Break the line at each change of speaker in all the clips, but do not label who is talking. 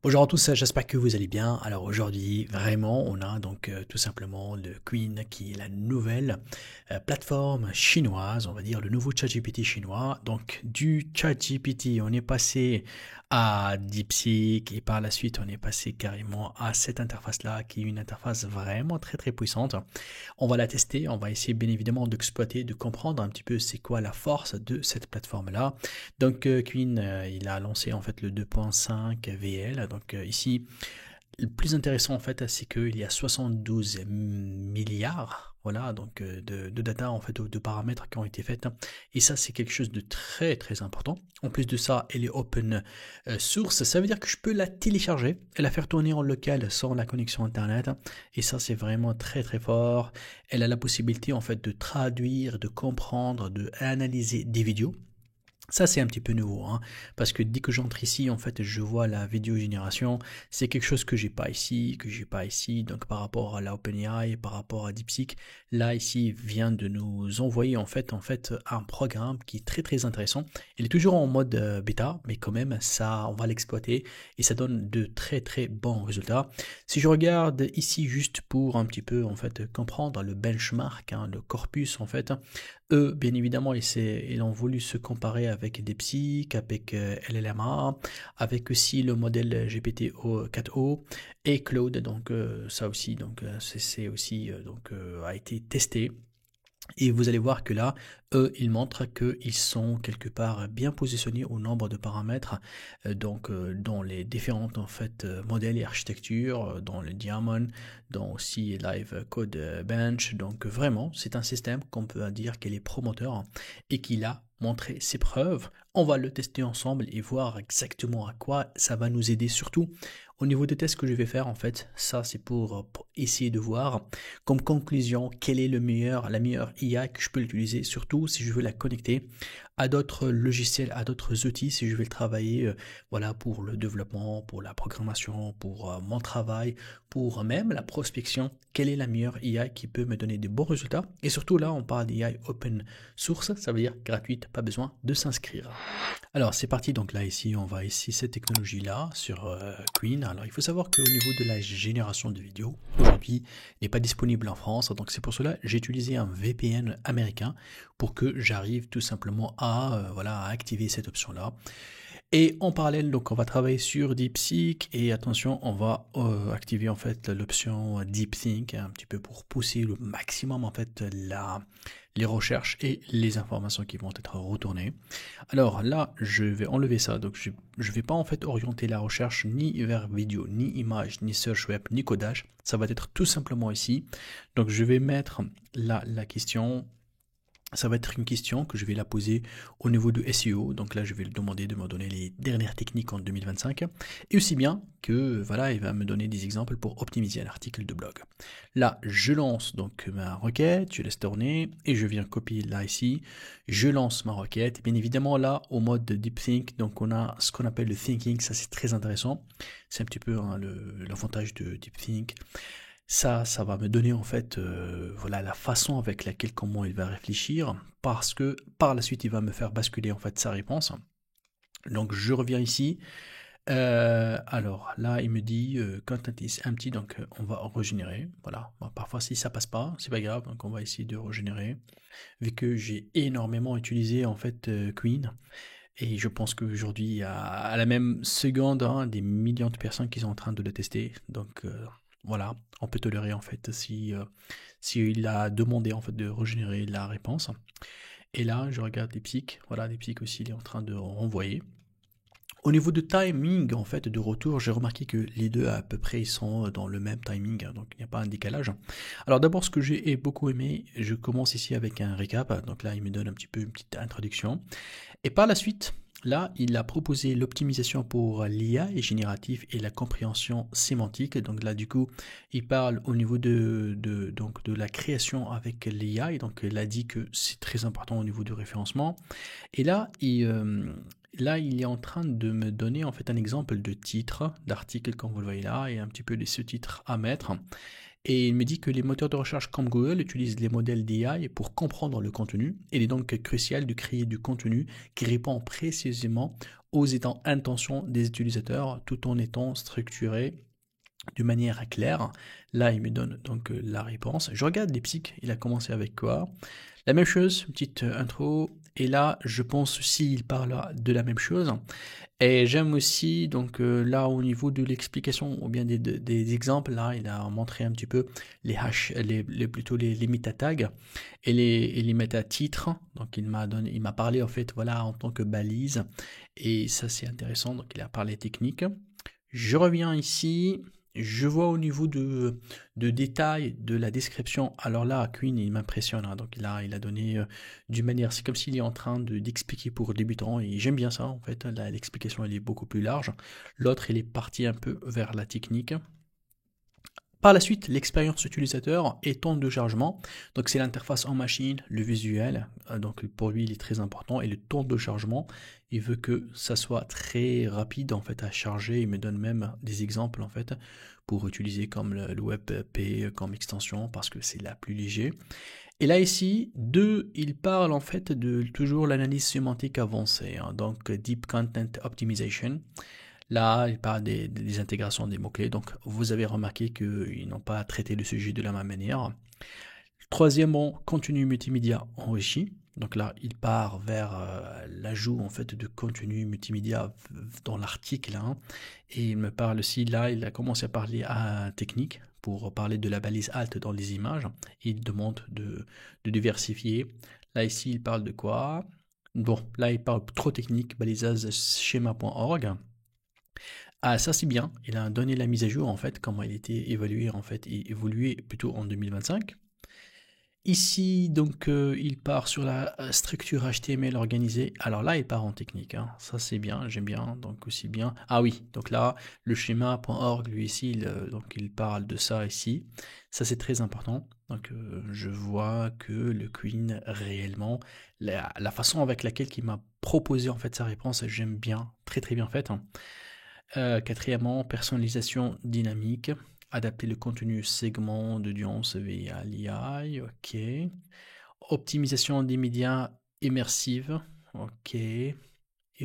Bonjour à tous, j'espère que vous allez bien. Alors aujourd'hui, vraiment, on a donc tout simplement le Queen qui est la nouvelle plateforme chinoise, on va dire le nouveau ChatGPT chinois. Donc du ChatGPT, on est passé à DeepSeek et par la suite, on est passé carrément à cette interface-là qui est une interface vraiment très très puissante. On va la tester, on va essayer bien évidemment d'exploiter, de comprendre un petit peu c'est quoi la force de cette plateforme-là. Donc Queen, il a lancé en fait le 2.5 VL. Donc ici, le plus intéressant en fait, c'est qu'il y a 72 milliards, voilà, donc de data en fait, de paramètres qui ont été faits. Et ça, c'est quelque chose de très très important. En plus de ça, elle est open source. Ça veut dire que je peux la télécharger et la faire tourner en local sans la connexion internet. Et ça, c'est vraiment très très fort. Elle a la possibilité en fait de traduire, de comprendre, de analyser des vidéos. Ça, c'est un petit peu nouveau, hein, parce que dès que j'entre ici, en fait, je vois la vidéo génération. C'est quelque chose que j'ai pas ici, que j'ai pas ici. Donc, par rapport à la OpenAI, par rapport à DeepSeek, là, ici, vient de nous envoyer, en fait, un programme qui est très, très intéressant. Il est toujours en mode bêta, mais quand même, ça, on va l'exploiter et ça donne de très, très bons résultats. Si je regarde ici, juste pour un petit peu, en fait, comprendre le benchmark, hein, le corpus, en fait, eux, bien évidemment, ils ont voulu se comparer avec DeepSeek, avec LLMA, avec aussi le modèle GPT-4o et Claude. Donc ça aussi, donc c'est aussi a été testé. Et vous allez voir que là, eux, ils montrent qu'ils sont quelque part bien positionnés au nombre de paramètres, dans les différentes en fait modèles et architectures, dans le Diamond, dans aussi Live Code Bench. Donc vraiment, c'est un système qu'on peut dire qu'il est promoteur, hein, et qu'il a montré ses preuves. On va le tester ensemble et voir exactement à quoi ça va nous aider, surtout au niveau des tests que je vais faire. En fait, ça c'est pour essayer de voir comme conclusion quelle est la meilleure IA que je peux utiliser, surtout si je veux la connecter à d'autres logiciels, à d'autres outils, si je vais le travailler, voilà, pour le développement, pour la programmation, pour mon travail, pour même la prospection. Quelle est la meilleure IA qui peut me donner de bons résultats? Et surtout là, on parle d'IA open source, ça veut dire gratuite, pas besoin de s'inscrire. Alors c'est parti, donc là ici on va essayer cette technologie là sur Queen. Alors il faut savoir qu'au niveau de la génération de vidéos, aujourd'hui n'est pas disponible en France, donc c'est pour cela que j'ai utilisé un VPN américain pour que j'arrive tout simplement à, voilà, à activer cette option là. Et en parallèle, donc on va travailler sur DeepSeek et attention, on va activer en fait l'option DeepThink un petit peu pour pousser le maximum en fait les recherches et les informations qui vont être retournées. Alors là, je vais enlever ça, donc je vais pas en fait orienter la recherche ni vers vidéo, ni image, ni search web, ni codage. Ça va être tout simplement ici. Donc je vais mettre la question. Ça va être une question que je vais la poser au niveau de SEO. Donc là, je vais lui demander de me donner les dernières techniques en 2025. Et aussi bien que, voilà, il va me donner des exemples pour optimiser un article de blog. Là, je lance donc ma requête, je laisse tourner et je viens copier là ici. Je lance ma requête. Et bien évidemment, là, au mode de Deep Think, donc on a ce qu'on appelle le thinking. Ça, c'est très intéressant. C'est un petit peu, hein, l'avantage de Deep Think. Ça va me donner en fait, voilà, la façon avec laquelle comment il va réfléchir, parce que par la suite il va me faire basculer en fait sa réponse. Donc je reviens ici. Alors là il me dit content is empty, donc on va régénérer. Voilà. Bon, parfois si ça passe pas, c'est pas grave, donc on va essayer de régénérer. Vu que j'ai énormément utilisé en fait Queen. Et je pense qu'aujourd'hui, il y a à la même seconde, hein, des millions de personnes qui sont en train de le tester. Donc voilà, on peut tolérer en fait si il a demandé en fait de régénérer la réponse. Et là, je regarde DeepSeek. Voilà, DeepSeek aussi, il est en train de renvoyer. Au niveau de timing en fait de retour, j'ai remarqué que les deux à peu près ils sont dans le même timing, hein, donc il n'y a pas un décalage. Alors d'abord, ce que j'ai beaucoup aimé, je commence ici avec un récap. Donc là, il me donne un petit peu une petite introduction. Et par la suite, là, il a proposé l'optimisation pour l'IA et génératif et la compréhension sémantique. Donc là, du coup, il parle au niveau donc de la création avec l'IA. Et donc, il a dit que c'est très important au niveau du référencement. Et là, il est en train de me donner en fait un exemple de titre, d'article, comme vous le voyez là, et un petit peu les sous-titres à mettre. Et il me dit que les moteurs de recherche comme Google utilisent les modèles d'AI pour comprendre le contenu. Il est donc crucial de créer du contenu qui répond précisément aux intentions des utilisateurs tout en étant structuré de manière claire. Là, il me donne donc la réponse. Je regarde Deepseek, il a commencé avec quoi? La même chose, petite intro. Et là, je pense aussi il parle de la même chose. Et j'aime aussi, donc là, au niveau de l'explication, ou bien des exemples, là, il a montré un petit peu les hash, plutôt les méta-tags et les méta-titres. Donc, il m'a parlé, en fait, voilà, en tant que balise. Et ça, c'est intéressant. Donc, il a parlé technique. Je reviens ici. Je vois au niveau de détails de la description. Alors là, Queen, il m'impressionne. Hein. Donc il a donné d'une manière, c'est comme s'il est en train d'expliquer pour débutants. Et j'aime bien ça, en fait. Là, l'explication, elle est beaucoup plus large. L'autre, il est parti un peu vers la technique. Par la suite, l'expérience utilisateur et temps de chargement. Donc c'est l'interface en machine, le visuel. Donc pour lui, il est très important. Et le temps de chargement, il veut que ça soit très rapide en fait à charger. Il me donne même des exemples en fait pour utiliser comme le WebP comme extension parce que c'est la plus léger. Et là ici, il parle en fait de toujours l'analyse sémantique avancée. Hein, donc Deep Content Optimization. Là, il parle des intégrations des mots-clés. Donc, vous avez remarqué qu'ils n'ont pas traité le sujet de la même manière. Troisièmement, contenu multimédia enrichi. Donc là, il part vers l'ajout en fait de contenu multimédia dans l'article. Hein. Et il me parle aussi, là, il a commencé à parler à technique pour parler de la balise alt dans les images. Il demande de diversifier. Là, ici, il parle de quoi? Bon, là, il parle trop technique, balisage schéma.org. Ah, ça c'est bien, il a donné la mise à jour en fait, comment il était évalué en fait, et évolué plutôt en 2025. Ici, donc, il part sur la structure HTML organisée. Alors là, il part en technique, hein. Ça c'est bien, j'aime bien, donc aussi bien. Ah oui, donc là, le schéma.org, lui ici, donc il parle de ça ici. Ça c'est très important. Donc je vois que le Queen réellement, la façon avec laquelle il m'a proposé en fait sa réponse, j'aime bien, très très bien faite. Hein. Quatrièmement, personnalisation dynamique. Adapter le contenu segment d'audience via l'IA. OK. Optimisation des médias immersive. OK. Et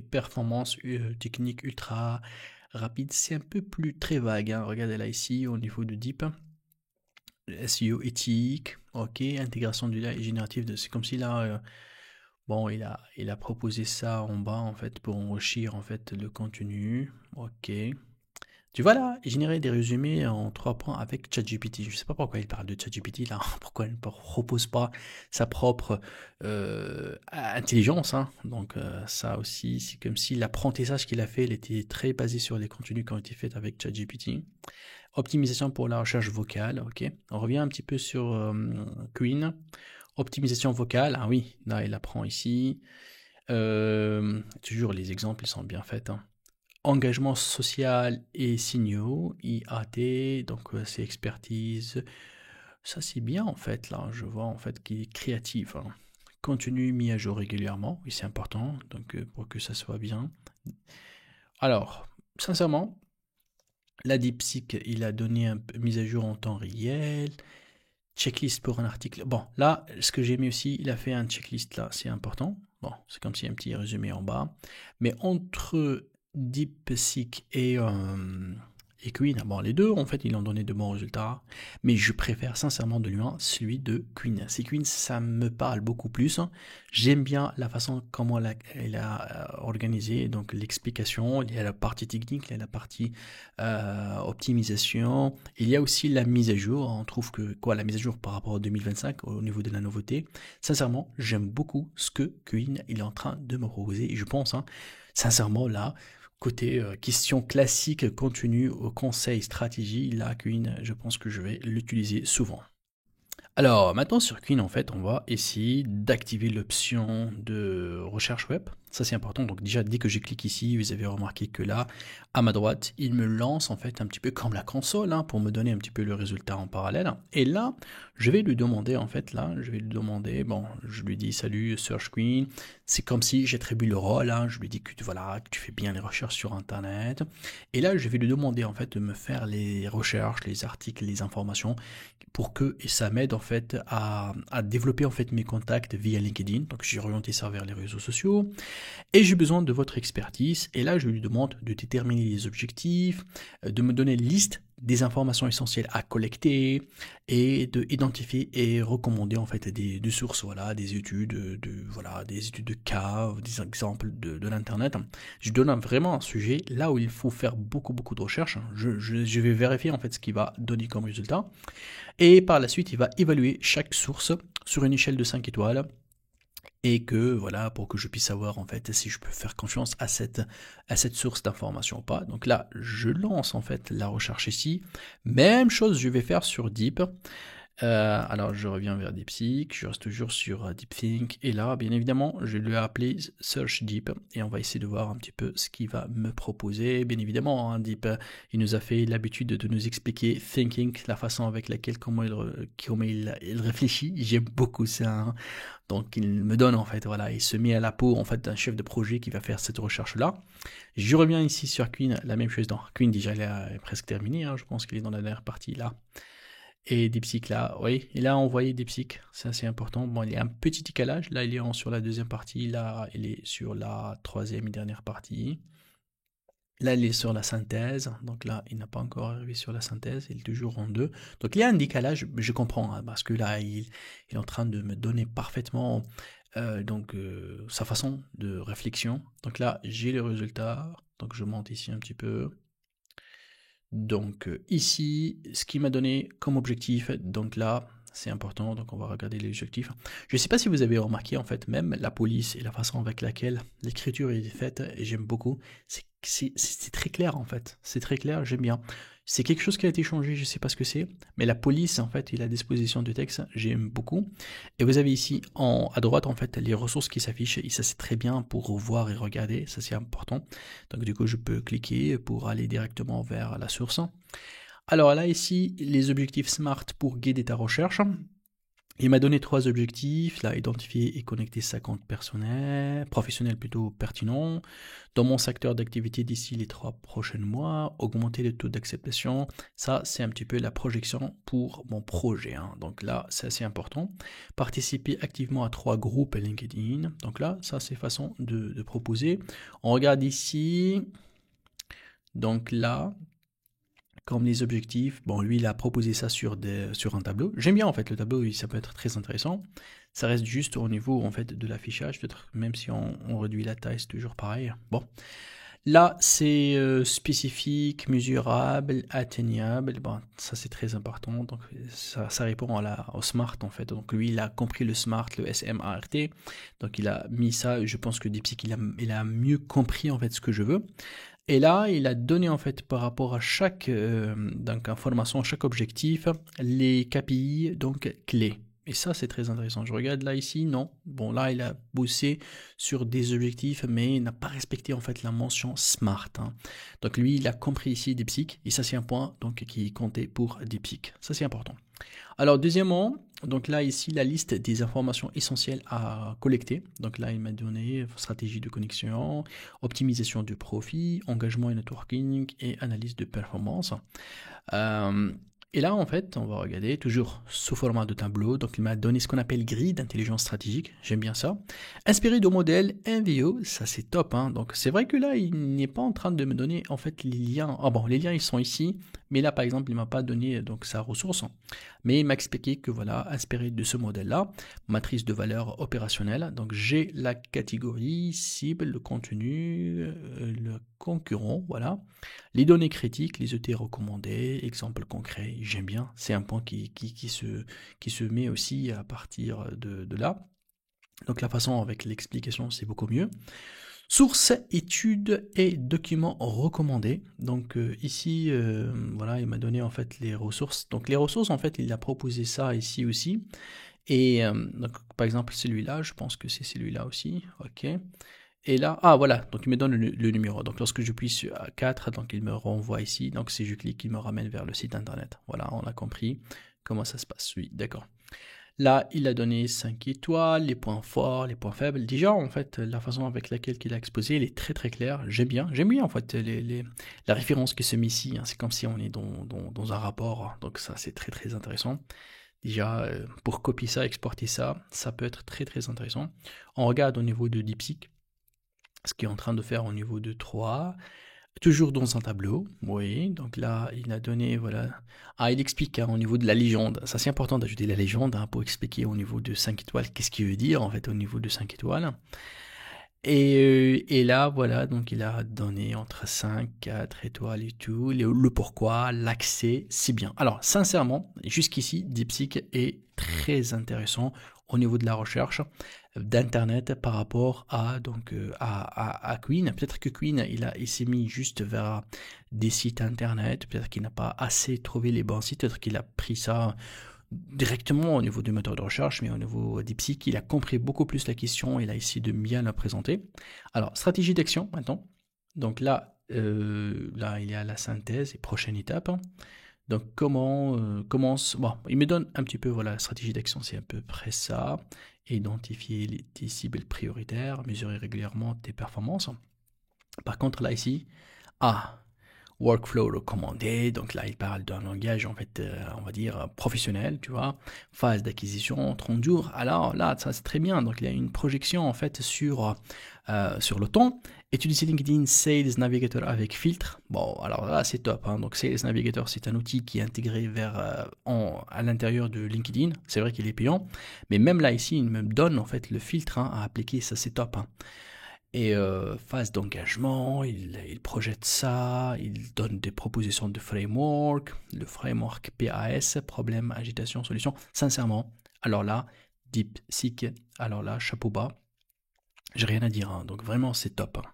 performance technique ultra rapide. C'est un peu plus très vague. Hein. Regardez là ici au niveau de Deep. SEO éthique. OK. Intégration de l'IA générative. C'est comme si là... Bon, il a proposé ça en bas, en fait, pour enrichir, en fait, le contenu. OK. Tu vois là, générer des résumés en 3 points avec ChatGPT. Je ne sais pas pourquoi il parle de ChatGPT là, pourquoi il ne propose pas sa propre intelligence. Hein. Donc ça aussi, c'est comme si l'apprentissage qu'il a fait, il était très basé sur les contenus qui ont été faits avec ChatGPT. Optimisation pour la recherche vocale, ok. On revient un petit peu sur Queen. Optimisation vocale, ah oui, là il apprend ici. Toujours les exemples, ils sont bien faits. Hein. Engagement social et signaux, IAT, donc c'est expertise. Ça c'est bien en fait, là, je vois en fait qu'il est créatif. Hein. Contenu mis à jour régulièrement, oui c'est important, donc pour que ça soit bien. Alors, sincèrement, la Deepseek, il a donné une mise à jour en temps réel. Checklist pour un article. Bon, là, ce que j'ai mis aussi, il a fait un checklist là, c'est important. Bon, c'est comme si un petit résumé en bas. Mais entre DeepSeek et Queen, bon, les deux, en fait, ils ont donné de bons résultats. Mais je préfère sincèrement de loin celui de Queen. C'est Queen, ça me parle beaucoup plus. J'aime bien la façon comment elle a organisé, donc l'explication. Il y a la partie technique, il y a la partie optimisation. Il y a aussi la mise à jour. On trouve que la mise à jour par rapport à 2025 au niveau de la nouveauté. Sincèrement, j'aime beaucoup ce que Queen il est en train de me proposer. Et je pense, sincèrement, là, côté question classique, contenu, conseil, stratégie, là, Queen, je pense que je vais l'utiliser souvent. Alors, maintenant sur Queen, en fait, on va essayer d'activer l'option de recherche web. Ça, c'est important. Donc déjà, dès que je clique ici, vous avez remarqué que là, à ma droite, il me lance en fait un petit peu comme la console pour me donner un petit peu le résultat en parallèle. Et là, je vais lui demander, en fait, bon, je lui dis, salut, Search Queen. C'est comme si j'attribue le rôle, je lui dis que voilà, que tu fais bien les recherches sur Internet. Et là, je vais lui demander, en fait, de me faire les recherches, les articles, les informations pour que ça m'aide, en fait, à développer, en fait, mes contacts via LinkedIn. Donc, j'ai orienté ça vers les réseaux sociaux. et j'ai besoin de votre expertise. Et là, je lui demande de déterminer les objectifs, de me donner une liste des informations essentielles à collecter et de identifier et recommander en fait des sources, voilà, des études, des études de cas, des exemples de l'internet. Je donne vraiment un sujet là où il faut faire beaucoup de recherches. Je vais vérifier en fait ce qu'il va donner comme résultat et par la suite il va évaluer chaque source sur une échelle de 5 étoiles. Et que voilà, pour que je puisse savoir en fait si je peux faire confiance à cette source d'information ou pas. Donc là, je lance en fait la recherche ici. Même chose, je vais faire sur Deep. Alors je reviens vers DeepSeek, je reste toujours sur DeepThink, et là, bien évidemment, je lui ai appelé Search Deep, et on va essayer de voir un petit peu ce qu'il va me proposer. Bien évidemment, hein, Deep, il nous a fait l'habitude de nous expliquer Thinking, la façon avec laquelle, comment il réfléchit. J'aime beaucoup ça, hein. Donc il me donne en fait, voilà, il se met à la peau en fait d'un chef de projet qui va faire cette recherche-là. Je reviens ici sur Queen, la même chose dans Queen, déjà il est presque terminé, hein, je pense qu'il est dans la dernière partie là. Et DeepSeek là, oui, il a envoyé DeepSeek, c'est assez important. Bon, il y a un petit décalage, là il est sur la deuxième partie, là il est sur la troisième et dernière partie. Là il est sur la synthèse, donc là il n'a pas encore arrivé sur la synthèse, il est toujours en 2. Donc il y a un décalage, je comprends, hein, parce que là il est en train de me donner parfaitement sa façon de réflexion. Donc là j'ai le résultat, donc je monte ici un petit peu. Donc ici, ce qu'il m'a donné comme objectif, donc là, c'est important, donc on va regarder les objectifs. Je ne sais pas si vous avez remarqué, en fait, même la police et la façon avec laquelle l'écriture est faite, et j'aime beaucoup, c'est très clair, en fait. C'est très clair, j'aime bien. C'est quelque chose qui a été changé, je ne sais pas ce que c'est, mais la police, en fait, et la disposition du texte, j'aime beaucoup. Et vous avez ici, à droite, en fait, les ressources qui s'affichent, et ça c'est très bien pour voir et regarder, ça c'est important. Donc du coup, je peux cliquer pour aller directement vers la source. Alors là, ici, les objectifs SMART pour guider ta recherche. Il m'a donné 3 objectifs, là, identifier et connecter 50 professionnels plutôt pertinents. Dans mon secteur d'activité d'ici les 3 prochains mois, augmenter le taux d'acceptation. Ça, c'est un petit peu la projection pour mon projet, hein. Donc là, c'est assez important. Participer activement à 3 groupes LinkedIn. Donc là, ça, c'est façon de proposer. On regarde ici. Donc là, comme les objectifs, bon, lui, il a proposé ça sur un tableau. J'aime bien, en fait, le tableau, ça peut être très intéressant. Ça reste juste au niveau, en fait, de l'affichage, peut-être, même si on réduit la taille, c'est toujours pareil. Bon. Là, c'est spécifique, mesurable, atteignable. Bon, ça, c'est très important. Donc, ça répond au SMART, en fait. Donc, lui, il a compris le SMART, le SMART. Donc, il a mis ça. Je pense que DeepSeek, il a mieux compris, en fait, ce que je veux. Et là, il a donné en fait par rapport à chaque information, chaque objectif, les KPI donc clés. Et ça, c'est très intéressant. Je regarde là ici, non. Bon, là, il a bossé sur des objectifs, mais il n'a pas respecté en fait la mention SMART, hein. Donc lui, il a compris ici DeepSeek, et ça, c'est un point donc qui comptait pour DeepSeek. Ça, c'est important. Alors, deuxièmement, donc là, ici, la liste des informations essentielles à collecter. Donc là, il m'a donné stratégie de connexion, optimisation du profit, engagement et networking et analyse de performance. Et là, en fait, on va regarder toujours sous format de tableau. Donc, il m'a donné ce qu'on appelle grille d'intelligence stratégique. J'aime bien ça. Inspiré de modèle NVO, ça c'est top, hein. Donc, c'est vrai que là, il n'est pas en train de me donner en fait les liens. Ah bon, les liens ils sont ici, mais là, par exemple, il m'a pas donné donc sa ressource. Mais il m'a expliqué que voilà, inspiré de ce modèle-là, matrice de valeur opérationnelle. Donc, j'ai la catégorie cible, le contenu, le concurrent, voilà. Les données critiques, les ET recommandés, exemple concret, j'aime bien. C'est un point qui se met aussi à partir de là. Donc la façon avec l'explication, c'est beaucoup mieux. Sources, études et documents recommandés. Donc ici, voilà, il m'a donné en fait les ressources. Donc les ressources, en fait, il a proposé ça ici aussi. Et donc, par exemple, celui-là, je pense que c'est celui-là aussi. Ok. Et là, ah voilà, donc il me donne le numéro. Donc lorsque je puis sur 4, donc il me renvoie ici. Donc si je clique, il me ramène vers le site internet. Voilà, on a compris comment ça se passe. Oui, d'accord. Là, il a donné 5 étoiles, les points forts, les points faibles. Déjà, en fait, la façon avec laquelle il a exposé, elle est très très claire. J'aime bien en fait la référence qui se met ici, hein. C'est comme si on est dans un rapport. Donc ça, c'est très très intéressant. Déjà, pour copier ça, exporter ça, ça peut être très très intéressant. On regarde au niveau de DeepSeek. ce qu'il est en train de faire au niveau de 3. Toujours dans un tableau, oui, donc là, il a donné, voilà. Ah, il explique au niveau de la légende. Ça, c'est important d'ajouter la légende pour expliquer au niveau de 5 étoiles qu'est-ce qu'il veut dire, en fait, au niveau de 5 étoiles. Et là, voilà, donc il a donné entre 5, 4 étoiles et tout, le pourquoi, l'accès, c'est bien. Alors, sincèrement, jusqu'ici, DeepSeek est très intéressant au niveau de la recherche d'Internet par rapport à, à Queen. Peut-être que Queen, il s'est mis juste vers des sites Internet, peut-être qu'il n'a pas assez trouvé les bons sites, peut-être qu'il a pris ça directement au niveau du moteur de recherche, mais au niveau DeepSeek, il a compris beaucoup plus la question, il a essayé de bien la présenter. Alors, stratégie d'action maintenant. Donc là, là, il y a la synthèse et prochaine étape. Donc comment commence... Bon, il me donne un petit peu, voilà, la stratégie d'action, c'est à peu près ça. Identifier tes cibles prioritaires, mesurer régulièrement tes performances. Par contre, là, ici, workflow recommandé, donc là il parle d'un langage en fait, on va dire professionnel, tu vois, phase d'acquisition 30 jours, alors là ça c'est très bien, donc il y a une projection en fait sur le temps, utiliser LinkedIn Sales Navigator avec filtre, bon alors là c'est top, hein. Donc Sales Navigator c'est un outil qui est intégré à l'intérieur de LinkedIn, c'est vrai qu'il est payant, mais même là ici il me donne en fait le filtre à appliquer, ça c'est top, hein. Et phase d'engagement, il projette ça, il donne des propositions de framework, le framework PAS, problème, agitation, solution. Sincèrement, alors là, DeepSeek, alors là, chapeau bas, j'ai rien à dire, hein. Donc vraiment, c'est top, hein.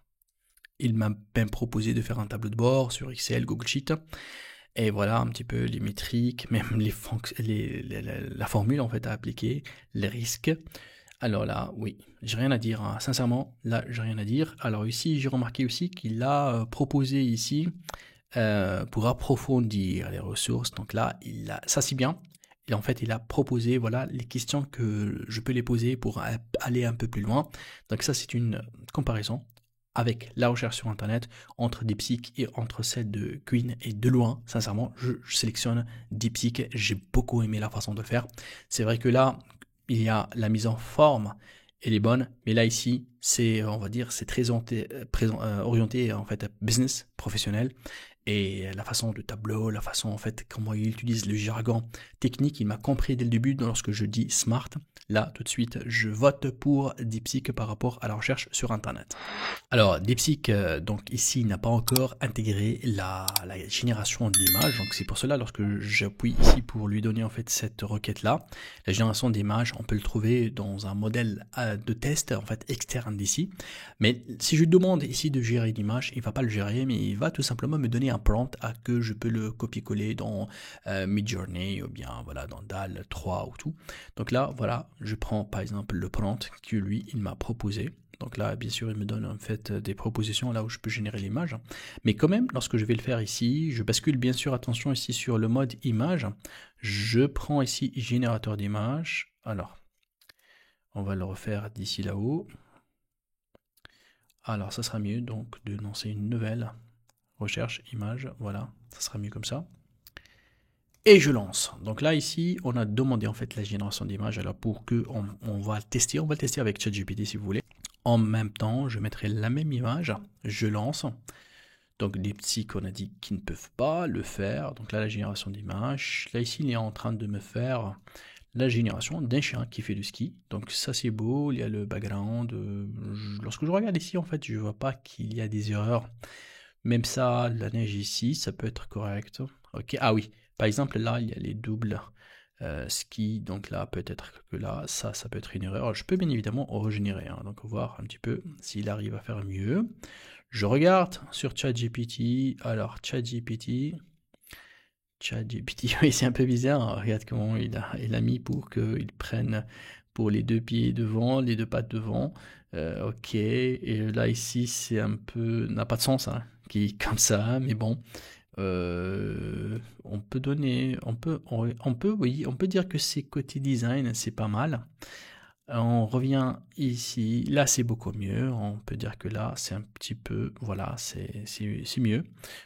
Il m'a même proposé de faire un tableau de bord sur Excel, Google Sheet, et voilà un petit peu les métriques, même la formule en fait à appliquer, les risques. Alors là, oui, j'ai rien à dire, hein. Sincèrement, là, j'ai rien à dire. Alors ici, j'ai remarqué aussi qu'il a proposé ici pour approfondir les ressources. Donc là, ça c'est bien. Et en fait, il a proposé, voilà, les questions que je peux les poser pour aller un peu plus loin. Donc ça, c'est une comparaison avec la recherche sur Internet entre DeepSeek et entre celle de Queen. Et de loin, sincèrement, je sélectionne DeepSeek. J'ai beaucoup aimé la façon de le faire. C'est vrai que là, il y a la mise en forme, elle est bonne, mais là ici, c'est, on va dire, c'est très orienté en fait business, professionnel, et la façon de tableau, la façon en fait comment il utilise le jargon technique, il m'a compris dès le début lorsque je dis smart. Là, tout de suite, je vote pour DeepSeek par rapport à la recherche sur Internet. Alors, DeepSeek, donc ici, il n'a pas encore intégré la génération d'images. Donc, c'est pour cela, lorsque j'appuie ici pour lui donner en fait cette requête-là, la génération d'images, on peut le trouver dans un modèle de test en fait externe d'ici. Mais si je demande ici de gérer l'image, il va pas le gérer, mais il va tout simplement me donner un prompt à que je peux le copier-coller dans Midjourney ou bien voilà dans DALL 3 ou tout. Donc là, voilà, je prends par exemple le prompt que lui, il m'a proposé. Donc là, bien sûr, il me donne en fait des propositions là où je peux générer l'image. Mais quand même, lorsque je vais le faire ici, je bascule bien sûr, attention ici sur le mode image. Je prends ici générateur d'image. Alors, on va le refaire d'ici là-haut. Alors, ça sera mieux donc de lancer une nouvelle recherche image. Voilà, ça sera mieux comme ça. Et je lance. Donc là, ici, on a demandé en fait la génération d'image. Alors pour que on va le tester avec ChatGPT si vous voulez. En même temps, je mettrai la même image, je lance. Donc les petits qu'on a dit qu'ils ne peuvent pas le faire. Donc là, la génération d'image. Là, ici, il est en train de me faire la génération d'un chien qui fait du ski. Donc ça, c'est beau. Il y a le background. Lorsque je regarde ici, en fait, je ne vois pas qu'il y a des erreurs. Même ça, la neige ici, ça peut être correct. Ok, ah oui. Par exemple, là, il y a les doubles ski, donc là, peut-être que là, ça peut être une erreur. Je peux bien évidemment régénérer, hein, donc voir un petit peu s'il arrive à faire mieux. Je regarde sur ChatGPT. Alors, ChatGPT, oui, c'est un peu bizarre. Regarde comment il a mis pour qu'il prenne pour les deux pieds devant, les deux pattes devant. Ok, et là, ici, c'est un peu... n'a pas de sens, hein, qui comme ça, mais bon... on peut dire que c'est côté design, c'est pas mal. On revient ici, là c'est beaucoup mieux, on peut dire que là c'est un petit peu, voilà, c'est mieux.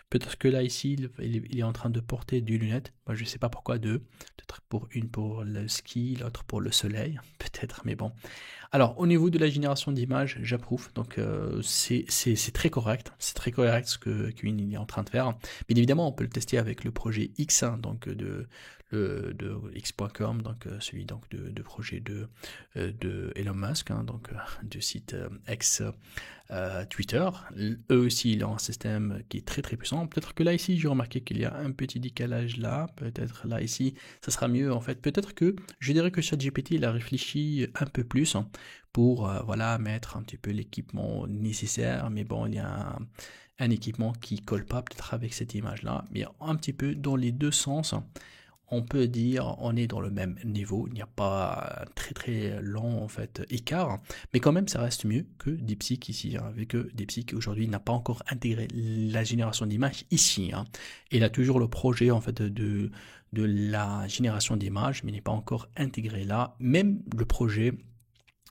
Peut-être que là ici il est en train de porter des lunettes, moi je sais pas pourquoi deux, peut-être pour une pour le ski, l'autre pour le soleil, peut-être, mais bon. Alors au niveau de la génération d'images, j'approuve, donc c'est très correct, c'est très correct ce que Queen il est en train de faire. Bien évidemment on peut le tester avec le projet X, hein, donc de x.com, donc celui donc de projet de Elon Musk, hein, donc du site ex Twitter. Eux aussi, ils ont un système qui est très très puissant. Peut-être que là ici, j'ai remarqué qu'il y a un petit décalage là. Peut-être là ici, ça sera mieux en fait. Peut-être que je dirais que ChatGPT il a réfléchi un peu plus, hein, pour voilà mettre un petit peu l'équipement nécessaire. Mais bon, il y a un équipement qui colle pas peut-être avec cette image là, mais un petit peu dans les deux sens. On peut dire on est dans le même niveau, il n'y a pas un très très long en fait écart, mais quand même ça reste mieux que DeepSeek ici, hein, vu que DeepSeek aujourd'hui n'a pas encore intégré la génération d'images ici, hein. Il a toujours le projet en fait de la génération d'images, mais n'est pas encore intégré là. Même le projet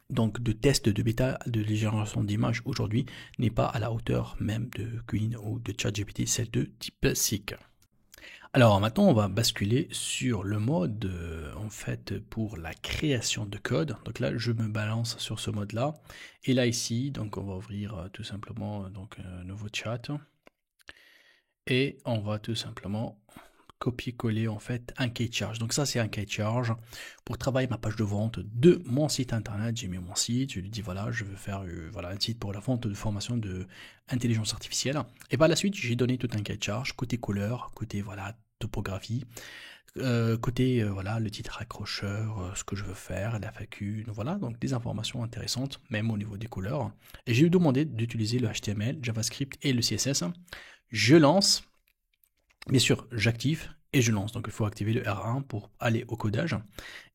donc de test de bêta de génération d'images aujourd'hui n'est pas à la hauteur même de Queen ou de ChatGPT, celle de DeepSeek. Alors maintenant, on va basculer sur le mode en fait pour la création de code. Donc là, je me balance sur ce mode-là. Et là ici, donc on va ouvrir tout simplement donc un nouveau chat et on va tout simplement copier-coller en fait un cahier de charge. Donc ça c'est un cahier de charge pour travailler ma page de vente de mon site internet. J'ai mis mon site, je lui dis voilà, je veux faire voilà un site pour la vente de formation de intelligence artificielle. Et par la suite, j'ai donné tout un cahier de charge côté couleur, côté voilà topographie, côté voilà le titre accrocheur, ce que je veux faire, la FAQ, voilà donc des informations intéressantes même au niveau des couleurs. Et j'ai demandé d'utiliser le HTML, JavaScript et le CSS. Je lance. Bien sûr, j'active et je lance. Donc il faut activer le R1 pour aller au codage.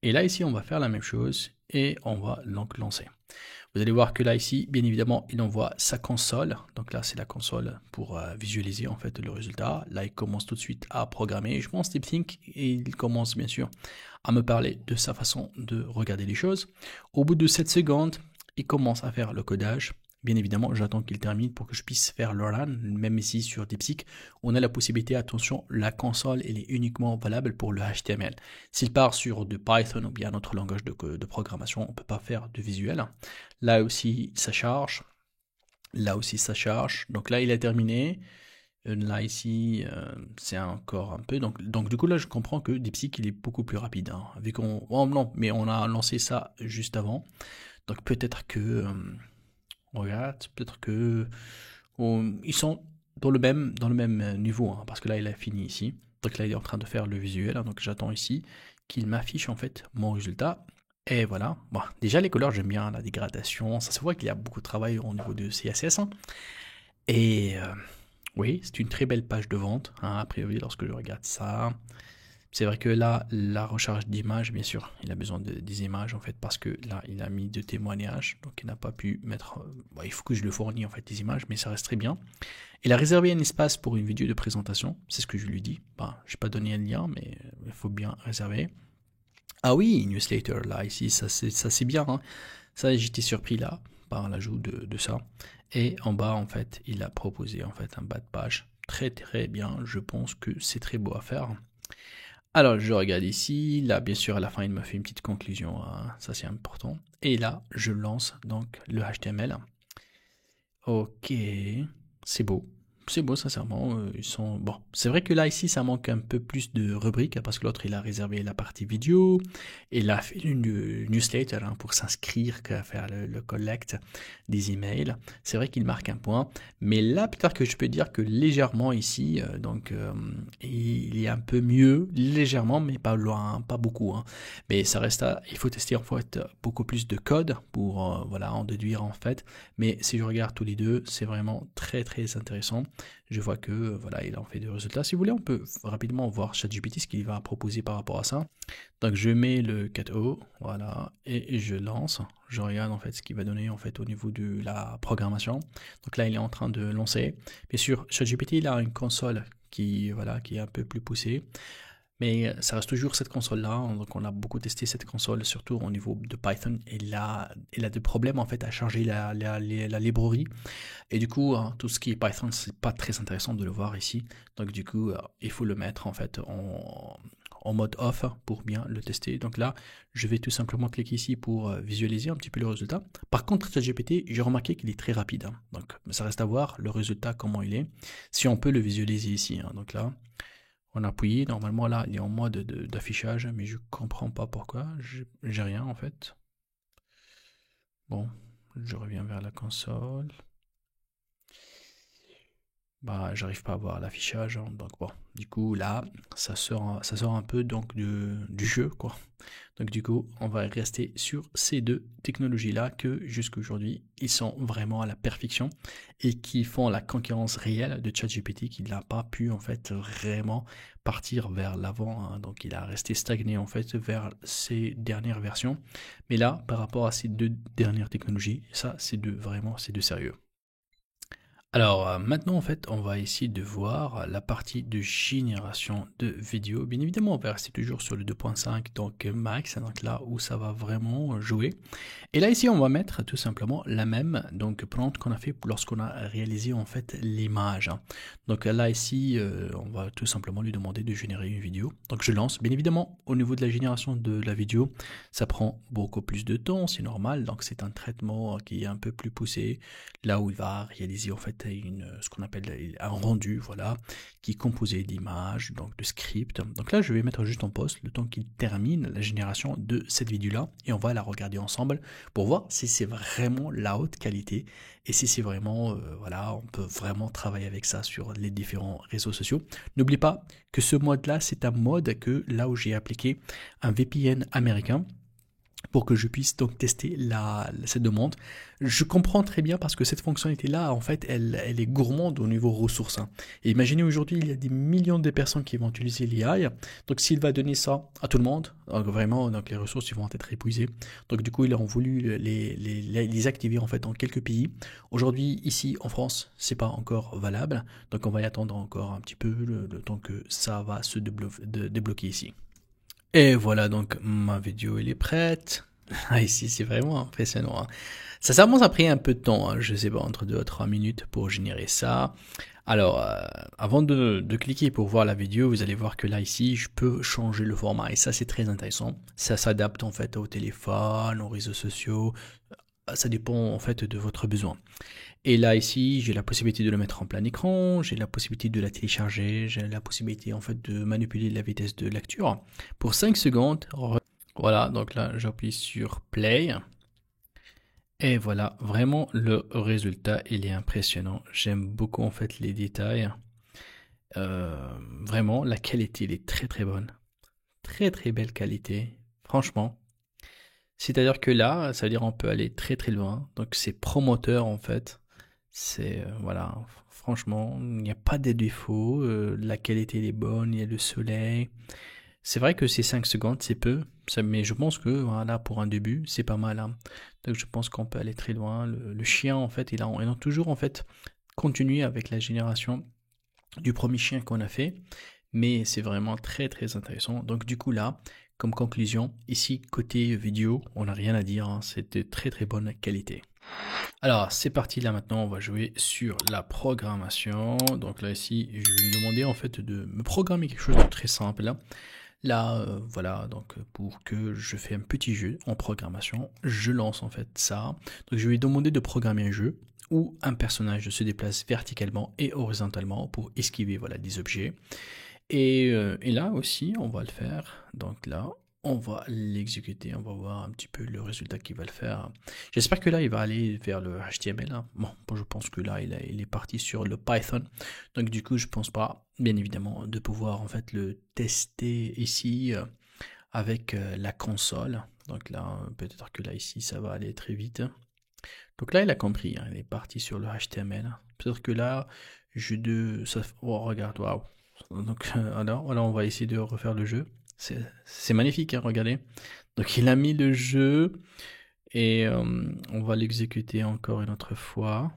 Et là ici, on va faire la même chose et on va donc lancer. Vous allez voir que là ici, bien évidemment, il envoie sa console. Donc là, c'est la console pour visualiser en fait le résultat. Là, il commence tout de suite à programmer. Je pense DeepSeek et il commence bien sûr à me parler de sa façon de regarder les choses. Au bout de 7 secondes, il commence à faire le codage. Bien évidemment, j'attends qu'il termine pour que je puisse faire le run. Même ici sur DeepSeek, on a la possibilité, attention, la console elle est uniquement valable pour le HTML. S'il part sur du Python ou bien un autre langage de programmation, on ne peut pas faire de visuel. Là aussi, ça charge. Là aussi, ça charge. Donc là, il a terminé. Là ici, c'est encore un peu. Donc du coup, là, je comprends que DeepSeek, il est beaucoup plus rapide, hein, vu qu'on... Oh, non, mais on a lancé ça juste avant. Donc peut-être que... regarde, peut-être que ils sont dans le même niveau, hein, parce que là il a fini ici. Donc là il est en train de faire le visuel, hein, donc j'attends ici qu'il m'affiche en fait mon résultat. Et voilà, bon, déjà les couleurs j'aime bien, la dégradation, ça se voit qu'il y a beaucoup de travail au niveau de CSS, hein. Et oui, c'est une très belle page de vente, hein, a priori lorsque je regarde ça. C'est vrai que là, la recharge d'images, bien sûr, il a besoin des images en fait parce que là, il a mis deux témoignages, donc il n'a pas pu mettre. Bon, il faut que je le fournis en fait des images, mais ça reste très bien. Il a réservé un espace pour une vidéo de présentation, c'est ce que je lui dis. Bah, je n'ai pas donné un lien, mais il faut bien réserver. Ah oui, newsletter là, ici, ça c'est bien, hein. Ça, j'étais surpris là par l'ajout de ça. Et en bas, en fait, il a proposé en fait un bas de page. Très très bien, je pense que c'est très beau à faire. Alors, je regarde ici. Là, bien sûr, à la fin, il me fait une petite conclusion, hein. Ça, c'est important. Et là, je lance donc le HTML. Ok, c'est beau. C'est beau, sincèrement. Ils sont... Bon, c'est vrai que là, ici, ça manque un peu plus de rubriques, parce que l'autre, il a réservé la partie vidéo. Il a fait une newsletter, hein, pour s'inscrire, faire le collect des emails. C'est vrai qu'il marque un point. Mais là, peut-être que je peux dire que légèrement ici, il est un peu mieux, légèrement, mais pas loin, pas beaucoup, hein. Mais ça reste il faut tester en fait beaucoup plus de code pour voilà, en déduire en fait. Mais si je regarde tous les deux, c'est vraiment très très intéressant. Je vois que voilà, il en fait des résultats. Si vous voulez, on peut rapidement voir ChatGPT ce qu'il va proposer par rapport à ça. Donc je mets le 4O, voilà, et je lance. Je regarde en fait ce qu'il va donner en fait au niveau de la programmation. Donc là, il est en train de lancer. Bien sûr, ChatGPT il a une console qui voilà, qui est un peu plus poussée. Mais ça reste toujours cette console-là, hein. Donc on a beaucoup testé cette console, surtout au niveau de Python. Et là, il a des problèmes en fait à charger la librairie. Et du coup, hein, tout ce qui est Python, c'est pas très intéressant de le voir ici. Donc du coup, il faut le mettre en fait en mode off pour bien le tester. Donc là, je vais tout simplement cliquer ici pour visualiser un petit peu le résultat. Par contre, ChatGPT, j'ai remarqué qu'il est très rapide, hein. Donc ça reste à voir le résultat, comment il est. Si on peut le visualiser ici, hein. Donc là, on appuie. Normalement, là, il est en mode d'affichage, mais je comprends pas pourquoi. J'ai rien en fait. Bon, je reviens vers la console. Bah, j'arrive pas à voir l'affichage, hein. Donc bon, du coup là, ça sort un peu donc du jeu, quoi. Donc du coup, on va rester sur ces deux technologies-là que jusqu'à aujourd'hui, ils sont vraiment à la perfection et qui font la concurrence réelle de ChatGPT, qui n'a pas pu en fait vraiment partir vers l'avant, hein. Donc il a resté stagné en fait vers ces dernières versions. Mais là, par rapport à ces deux dernières technologies, ça c'est de sérieux. Alors maintenant en fait on va essayer de voir la partie de génération de vidéos. Bien évidemment on va rester toujours sur le 2.5 donc max, donc là où ça va vraiment jouer. Et là ici on va mettre tout simplement la même donc prompt qu'on a fait lorsqu'on a réalisé en fait l'image. Donc là ici on va tout simplement lui demander de générer une vidéo. Donc je lance. Bien évidemment au niveau de la génération de la vidéo ça prend beaucoup plus de temps, c'est normal. Donc c'est un traitement qui est un peu plus poussé. Là où il va réaliser en fait ce qu'on appelle un rendu, voilà, qui est composé d'images, donc de scripts. Donc là, je vais mettre juste en pause le temps qu'il termine la génération de cette vidéo-là et on va la regarder ensemble pour voir si c'est vraiment la haute qualité et si c'est vraiment, voilà, on peut vraiment travailler avec ça sur les différents réseaux sociaux. N'oublie pas que ce mode-là, c'est un mode que là où j'ai appliqué un VPN américain pour que je puisse donc tester cette demande. Je comprends très bien parce que cette fonctionnalité-là, en fait, elle est gourmande au niveau ressources, hein. Et imaginez aujourd'hui, il y a des millions de personnes qui vont utiliser l'IA. Donc s'il va donner ça à tout le monde, donc vraiment, donc les ressources ils vont être épuisées. Donc du coup, ils ont voulu les activer en fait dans quelques pays. Aujourd'hui, ici en France, c'est pas encore valable. Donc on va y attendre encore un petit peu le temps que ça va se débloquer ici. Et voilà donc ma vidéo elle est prête. Ah, ici c'est vraiment impressionnant, hein. Ça a pris un peu de temps, hein, je sais pas, entre 2 à 3 minutes pour générer ça. Alors, avant de cliquer pour voir la vidéo, vous allez voir que là ici, je peux changer le format et ça c'est très intéressant. Ça s'adapte en fait au téléphone, aux réseaux sociaux, ça dépend en fait de votre besoin. Et là ici, j'ai la possibilité de le mettre en plein écran, j'ai la possibilité de la télécharger, j'ai la possibilité en fait de manipuler la vitesse de lecture. Pour 5 secondes, voilà, donc là j'appuie sur play. Et voilà, vraiment le résultat, il est impressionnant. J'aime beaucoup en fait les détails. Vraiment, la qualité, elle est très très bonne. Très très belle qualité, franchement. C'est-à-dire que là, ça veut dire on peut aller très très loin. Donc c'est promoteur en fait. C'est voilà, franchement, il n'y a pas de défauts, la qualité elle est bonne, il y a le soleil. C'est vrai que ces 5 secondes, c'est peu, mais je pense que voilà, pour un début, c'est pas mal, hein. Donc je pense qu'on peut aller très loin. Le chien, en fait, il a toujours en fait continué avec la génération du premier chien qu'on a fait, mais c'est vraiment très très intéressant. Donc du coup là, comme conclusion, ici côté vidéo, on n'a rien à dire, hein, c'est de très très bonne qualité. Alors c'est parti, là maintenant on va jouer sur la programmation. Donc là ici je vais lui demander en fait de me programmer quelque chose de très simple là. Là voilà, donc pour que je fais un petit jeu en programmation, je lance en fait ça. Donc je vais lui demander de programmer un jeu où un personnage se déplace verticalement et horizontalement pour esquiver voilà des objets. Et là aussi, on va le faire. Donc là, on va l'exécuter. On va voir un petit peu le résultat qu'il va le faire. J'espère que là, il va aller vers le HTML, hein. Bon, je pense que là, il est parti sur le Python. Donc du coup, je pense pas, bien évidemment, de pouvoir en fait le tester ici avec la console. Donc là, peut-être que là, ici, ça va aller très vite. Donc là, il a compris, hein, il est parti sur le HTML. Peut-être que là, oh, regarde, waouh. Donc, alors, on va essayer de refaire le jeu. C'est magnifique, hein, regardez. Donc, il a mis le jeu et on va l'exécuter encore une autre fois.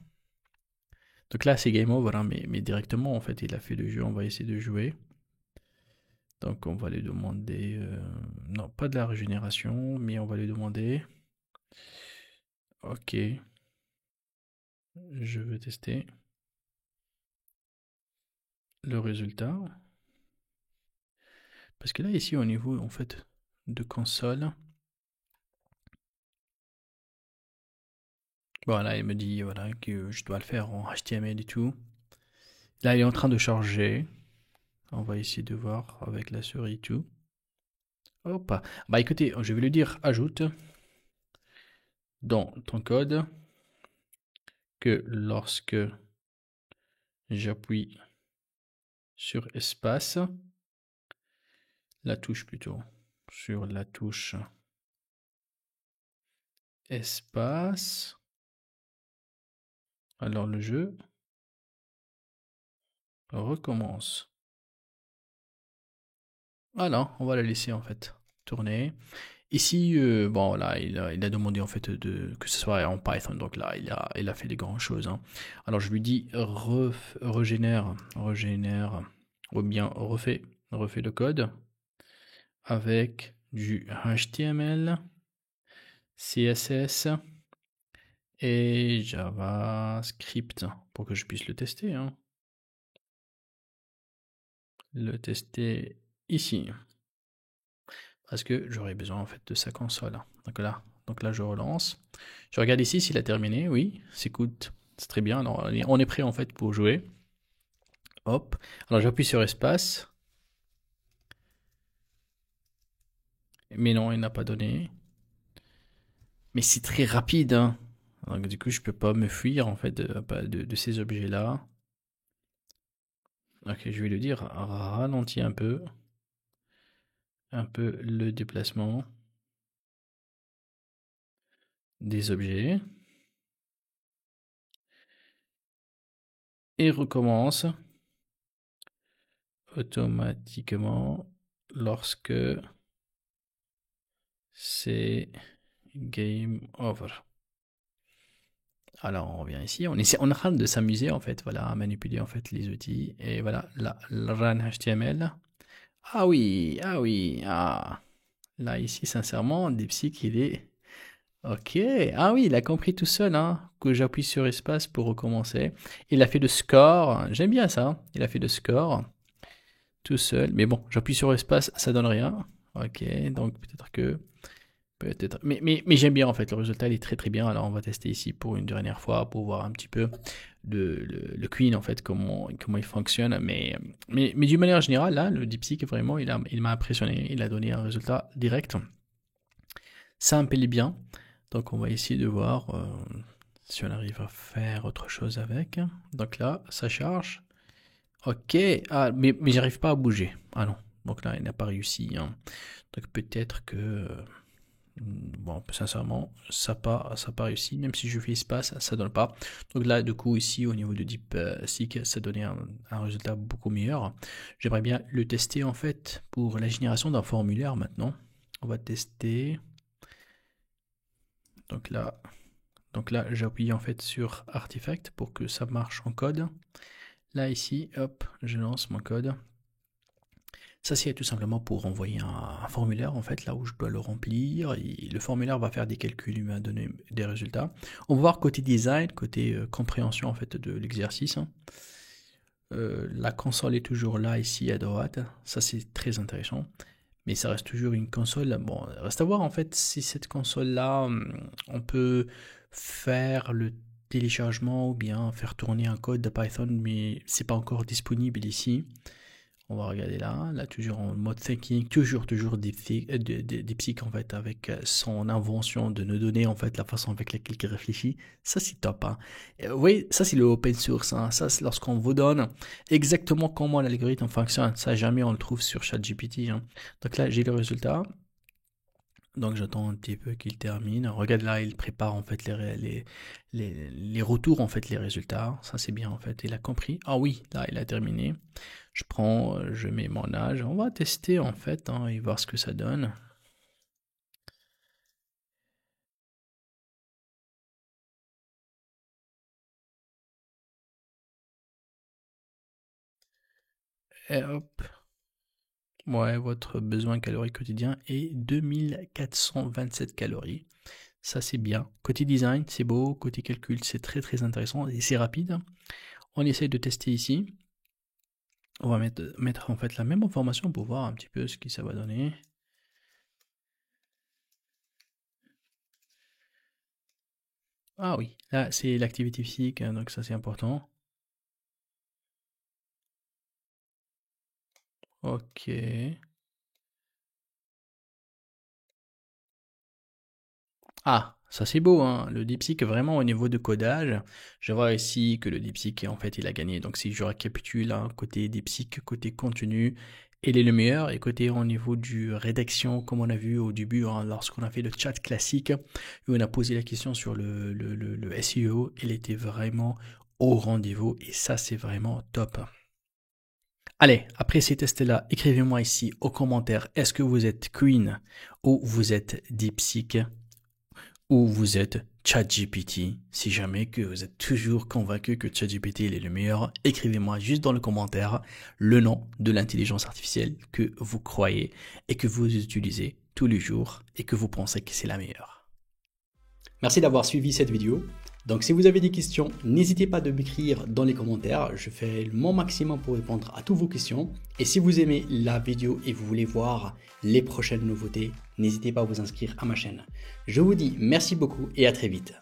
Donc là, c'est game over, hein, mais directement, en fait, il a fait le jeu. On va essayer de jouer. Donc on va lui demander, non pas de la régénération, mais on va lui demander, ok, je veux tester le résultat. Parce que là ici au niveau en fait de console, voilà, il me dit voilà que je dois le faire en HTML et tout. Là il est en train de charger. On va essayer de voir avec la souris et tout. Hop. Bah écoutez, je vais lui dire ajoute dans ton code que lorsque j'appuie sur espace, la touche plutôt, sur la touche espace, alors le jeu recommence. Voilà, on va la laisser en fait tourner. Ici, bon là, il a demandé en fait que ce soit en Python, donc là, il a fait des grandes choses, hein. Alors je lui dis régénère, ou bien refait le code avec du HTML, CSS et JavaScript pour que je puisse le tester, hein. Le tester ici. Parce que j'aurais besoin en fait de sa console. Donc là je relance. Je regarde ici s'il a terminé. Oui, s'écoute, c'est très bien. Alors, on est prêt en fait pour jouer. Hop. Alors j'appuie sur espace. Mais non, il n'a pas donné. Mais c'est très rapide, hein. Donc du coup, je peux pas me fuir en fait de ces objets-là. Ok, je vais lui dire ralentis un peu le déplacement des objets et recommence automatiquement lorsque c'est game over. Alors on revient ici, on est en train de s'amuser en fait, voilà, à manipuler en fait les outils et voilà la run HTML. Ah oui, ah oui, ah là ici sincèrement DeepSeek il est ok. Ah oui, il a compris tout seul hein, que j'appuie sur espace pour recommencer. Il a fait le score, j'aime bien ça. Il a fait le score tout seul, mais bon, j'appuie sur espace, ça donne rien. Ok, donc peut-être. Mais j'aime bien en fait, le résultat il est très très bien. Alors on va tester ici pour une dernière fois pour voir un petit peu le Queen en fait, comment il fonctionne. Mais d'une manière générale, là, le DeepSeek vraiment il m'a impressionné. Il a donné un résultat direct. Ça me plaît bien. Donc on va essayer de voir si on arrive à faire autre chose avec. Donc là, ça charge. Ok. Ah, mais j'arrive pas à bouger. Ah non. Donc là, il n'a pas réussi, hein. Donc peut-être que bon, sincèrement, ça pas réussi. Même si je fais espace, ça donne pas. Donc là, du coup, ici, au niveau de DeepSeek, ça donnait un résultat beaucoup meilleur. J'aimerais bien le tester, en fait, pour la génération d'un formulaire maintenant. On va tester. Donc là, j'appuie en fait sur Artifact pour que ça marche en code. Là, ici, hop, je lance mon code. Ça, c'est tout simplement pour envoyer un formulaire, en fait, là où je dois le remplir. Et le formulaire va faire des calculs, il va donner des résultats. On va voir côté design, côté compréhension, en fait, de l'exercice, hein. La console est toujours là, ici, à droite. Ça, c'est très intéressant. Mais ça reste toujours une console. Bon, reste à voir, en fait, si cette console-là, on peut faire le téléchargement ou bien faire tourner un code de Python, mais c'est pas encore disponible ici. On va regarder là toujours en mode thinking, toujours DeepSeek en fait avec son invention de nous donner en fait la façon avec laquelle il réfléchit. Ça c'est top, hein. Oui, ça c'est le open source, hein. Ça c'est lorsqu'on vous donne exactement comment l'algorithme fonctionne. Ça jamais on le trouve sur ChatGPT, hein. Donc là j'ai le résultat. Donc j'attends un petit peu qu'il termine. Regarde là, il prépare en fait les retours, en fait les résultats. Ça c'est bien en fait. Il a compris. Ah oui, là il a terminé. Je prends, je mets mon âge. On va tester en fait hein, et voir ce que ça donne. Et hop. Ouais, votre besoin calorique quotidien est 2427 calories. Ça, c'est bien. Côté design, c'est beau. Côté calcul, c'est très très intéressant et c'est rapide. On essaie de tester ici. On va mettre en fait la même information pour voir un petit peu ce que ça va donner. Ah oui, là c'est l'activité physique, hein, donc ça c'est important. Ok. Ah, ça c'est beau, hein. Le DeepSeek, vraiment au niveau de codage, je vois ici que le DeepSeek, en fait, il a gagné. Donc si je récapitule, hein, côté DeepSeek, côté contenu, il est le meilleur. Et côté au niveau du rédaction, comme on a vu au début, hein, lorsqu'on a fait le chat classique, où on a posé la question sur le SEO, il était vraiment au rendez-vous. Et ça, c'est vraiment top. Allez, après ces tests-là, écrivez-moi ici aux commentaires, est-ce que vous êtes Queen ou vous êtes DeepSeek ou vous êtes ChatGPT. Si jamais que vous êtes toujours convaincu que ChatGPT est le meilleur, écrivez-moi juste dans le commentaire le nom de l'intelligence artificielle que vous croyez et que vous utilisez tous les jours et que vous pensez que c'est la meilleure. Merci d'avoir suivi cette vidéo. Donc si vous avez des questions, n'hésitez pas de m'écrire dans les commentaires. Je fais mon maximum pour répondre à toutes vos questions. Et si vous aimez la vidéo et vous voulez voir les prochaines nouveautés, n'hésitez pas à vous inscrire à ma chaîne. Je vous dis merci beaucoup et à très vite.